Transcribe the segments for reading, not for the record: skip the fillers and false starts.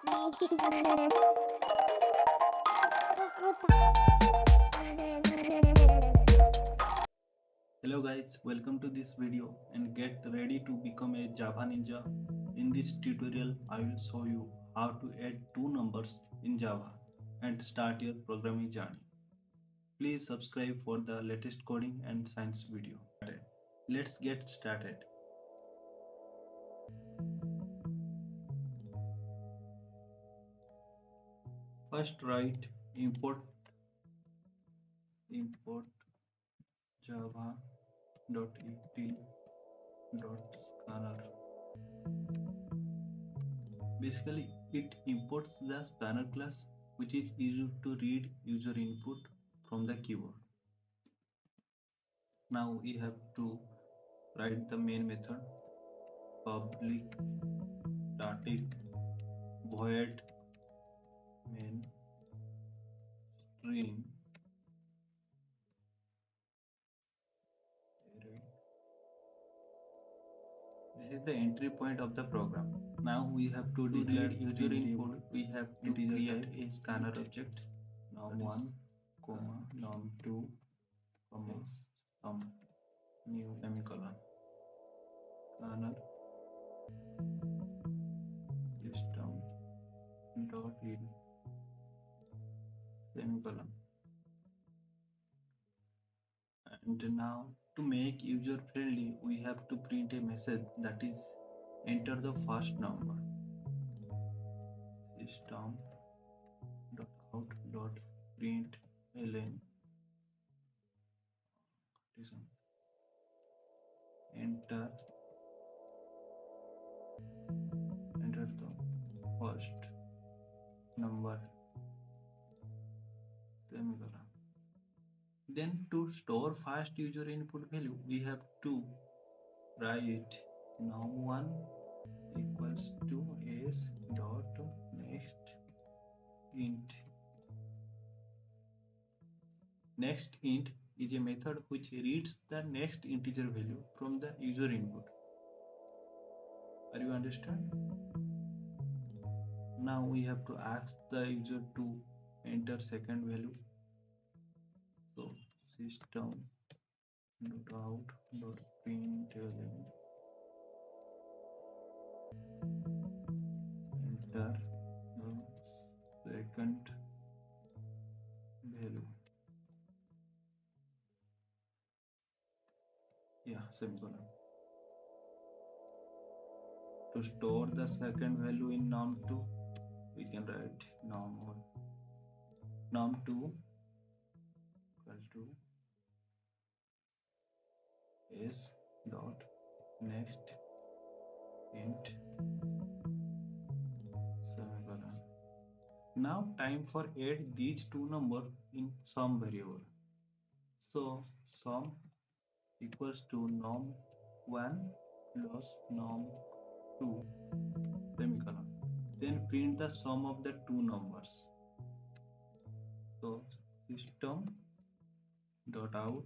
Hello guys, welcome to this video and get ready to become a Java Ninja. In this tutorial, I will show you how to add two numbers in Java and start your programming journey. Please subscribe for the latest coding and science video. Let's get started. First write import java.util.scanner. Basically, it imports the scanner class, which is used to read user input from the keyboard. Now we have to write the main method public static void main string array. This is the entry point of the program. Now we have to declare user input. We have to create a scanner object num1 comma num2 comma sum new semicolon scanner system dot in semicolon. And now to make user friendly, we have to print a message that is enter the first number system dot out dot print ln enter the first number semicolon. Then to store fast user input value, we have to write num1 equals to s dot next int. Next int is a method which reads the next integer value from the user input. Are you understand? Now we have to ask the user to enter second value. So system dot out dot println enter the second value. Yeah, semicolon. To store the second value in num2, we can write num2 equals to s dot next int semicolon. Now time for add these two numbers in sum variable. So sum equals to num1 plus num2 semicolon. Then print the sum of the two numbers. So system dot out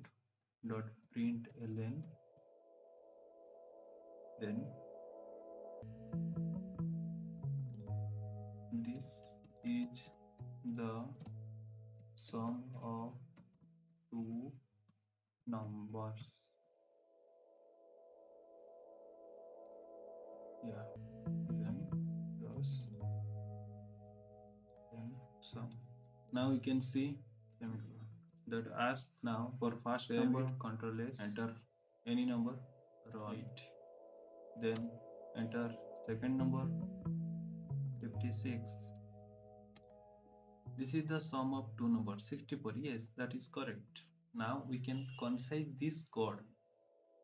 dot println, then this is the sum of two numbers. Yeah, then plus then sum. Now you can see semicolon that asks now for first number control S, enter any number, right, then enter second number 56. This is the sum of two numbers 64. Yes, that is correct. Now we can concise this code.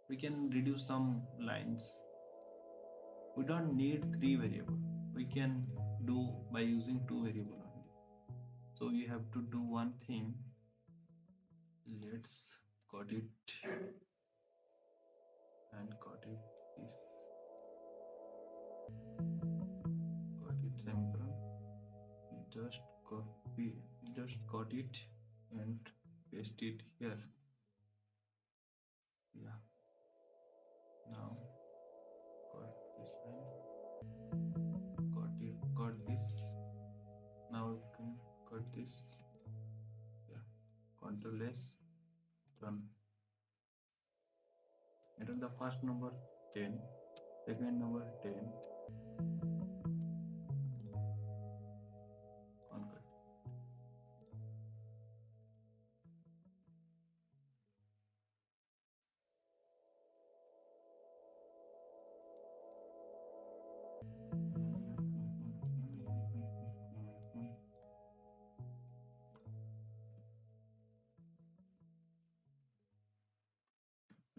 We can reduce some lines. We don't need three variable. We can do by using two variable only. So you have to do one thing. Let's code it and code it this. Code it semicolon. Just copy it and paste it here. Yeah. Now got this line. Got this. this. Yeah. Control S, run. Enter the first number 10, second number 10, conquer.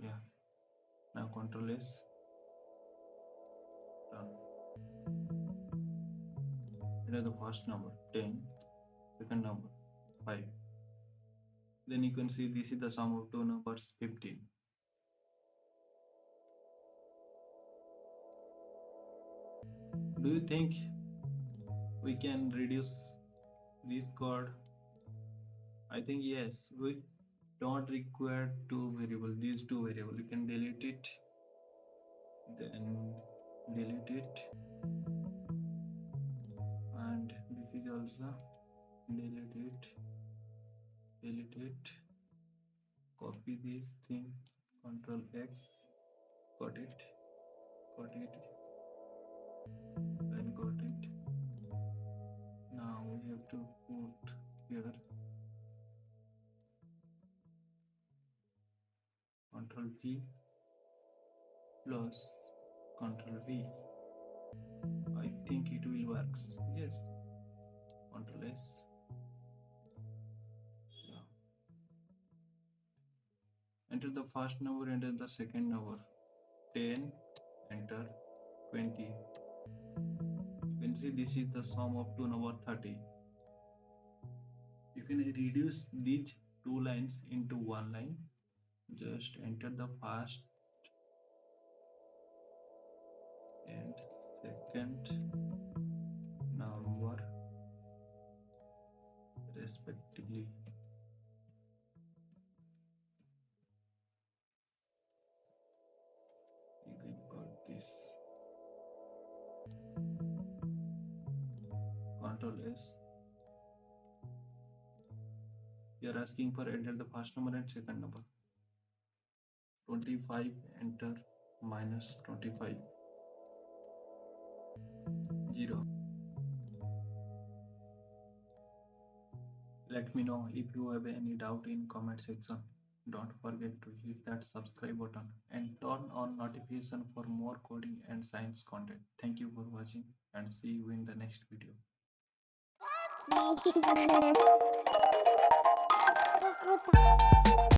Yeah. Now control S, run. Enter the first number 10, second number 5. Then you can see this is the sum of two numbers 15. Do you think we can reduce this code? I think yes. We don't require two variables, these two variables. You can delete it, then delete it, and this is also delete it, delete it, copy this thing, control X, got it, and got it. Now we have to put here control G plus control V. I think it will works. Yes, control S. Yeah. Enter the first number, enter the second number. 10, enter 20. You can see this is the sum of two number 30. You can reduce these two lines into one line. Just enter the first and second number respectively. You can call this control S. You are asking for enter the first number and second number. 25, enter minus 25, 0. Let me know if you have any doubt in comment section. Don't forget to hit that subscribe button and turn on notification for more coding and science content. Thank you for watching and see you in the next video.